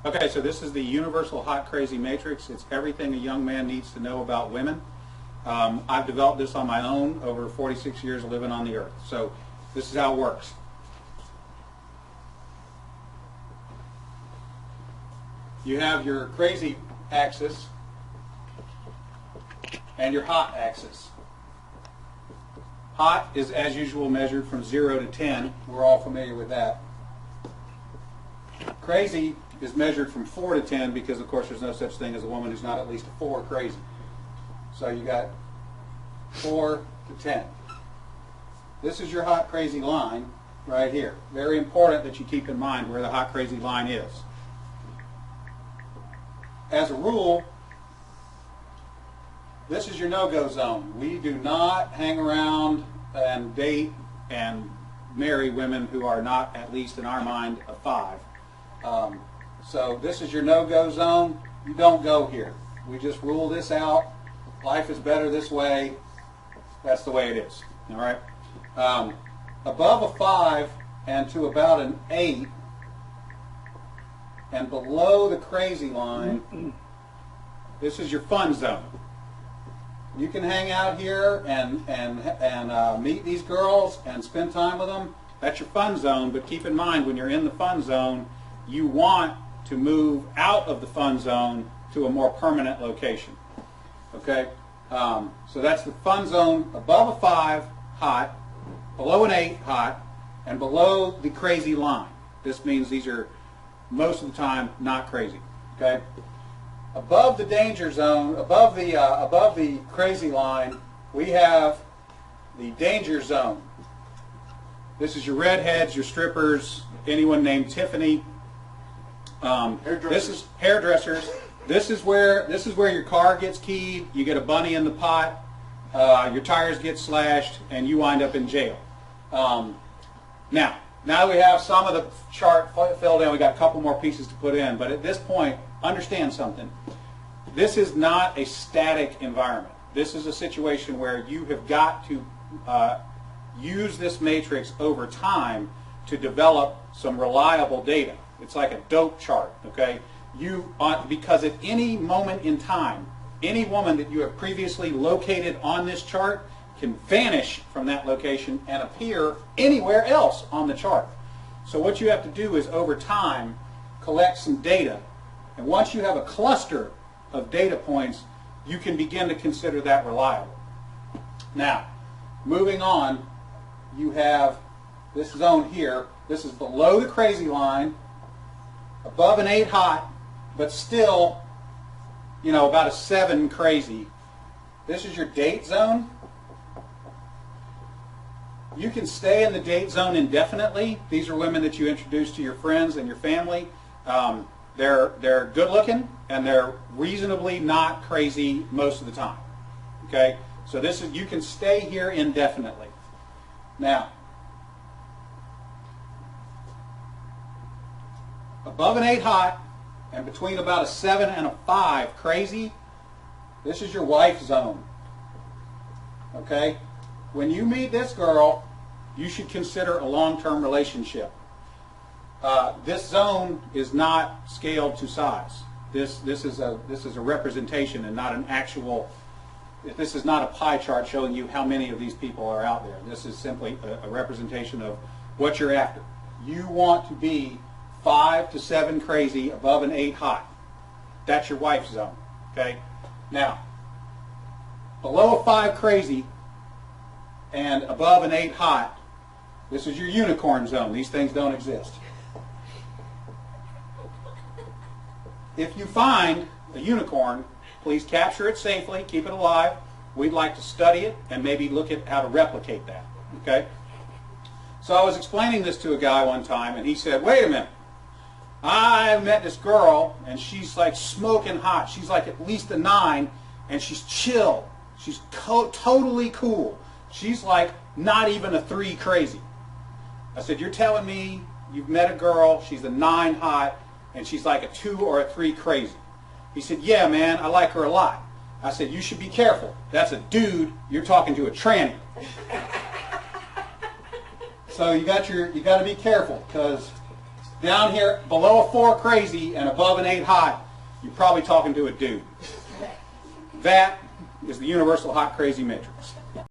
Okay, so this is the Universal Hot Crazy Matrix. It's everything a young man needs to know about women. I've developed this on my own over 46 years of living on the earth. So this is how it works. You have your crazy axis and your hot axis. Hot is, as usual, measured from 0 to 10. We're all familiar with that. Crazy is measured from 4 to 10 because, of course, there's no such thing as a woman who's not at least a 4 crazy. So you got 4 to 10. This is your hot crazy line right here. Very important that you keep in mind where the hot crazy line is. As a rule, this is your no-go zone. We do not hang around and date and marry women who are not, at least in our mind, a 5. So this is your no-go zone. You don't go here. We just rule this out. Life is better this way. That's the way it is. All right. Above a 5 and to about an 8, and below the crazy line, this is your fun zone. You can hang out here and meet these girls and spend time with them. That's your fun zone. But keep in mind, when you're in the fun zone, you want to move out of the fun zone to a more permanent location. Okay? So that's the fun zone above a 5, hot, below an 8, hot, and below the crazy line. This means these are most of the time not crazy. Okay? Above the danger zone, above the crazy line, we have the danger zone. This is your redheads, your strippers, anyone named Tiffany. This is hairdressers. This is where your car gets keyed. You get a bunny in the pot. Your tires get slashed, and you wind up in jail. Now that we have some of the chart filled in, we got a couple more pieces to put in. But at this point, understand something. This is not a static environment. This is a situation where you have got to use this matrix over time to develop some reliable data. It's like a dope chart, okay? Because at any moment in time, any woman that you have previously located on this chart can vanish from that location and appear anywhere else on the chart. So what you have to do is, over time, collect some data. And once you have a cluster of data points, you can begin to consider that reliable. Now, moving on, you have this zone here. This is below the crazy line, above an 8 hot, but still, about a 7 crazy. This is your date zone. You can stay in the date zone indefinitely. These are women that you introduce to your friends and your family. They're good looking and they're reasonably not crazy most of the time. Okay? So you can stay here indefinitely. Now, above an 8 hot and between about a 7 and a 5 crazy, this is your wife zone. Okay? When you meet this girl, you should consider a long-term relationship. This zone is not scaled to size. This is a representation and not an actual. This is not a pie chart showing you how many of these people are out there. This is simply a representation of what you're after. You want to be 5 to 7 crazy, above an 8 hot. That's your wife zone. Okay. Now, below a 5 crazy and above an 8 hot, this is your unicorn zone. These things don't exist. If you find a unicorn, please capture it safely, keep it alive. We'd like to study it and maybe look at how to replicate that. Okay? So I was explaining this to a guy one time, and he said, wait a minute. I met this girl, and she's like smoking hot. She's like at least a 9, and she's chill. She's totally cool. She's like not even a 3 crazy. I said, you're telling me you've met a girl, she's a 9 hot, and she's like a 2 or a 3 crazy? He said, yeah, man, I like her a lot. I said, you should be careful. That's a dude. You're talking to a tranny. So you got to be careful, because down here below a 4 crazy and above an 8 hot, you're probably talking to a dude. That is the universal hot crazy matrix.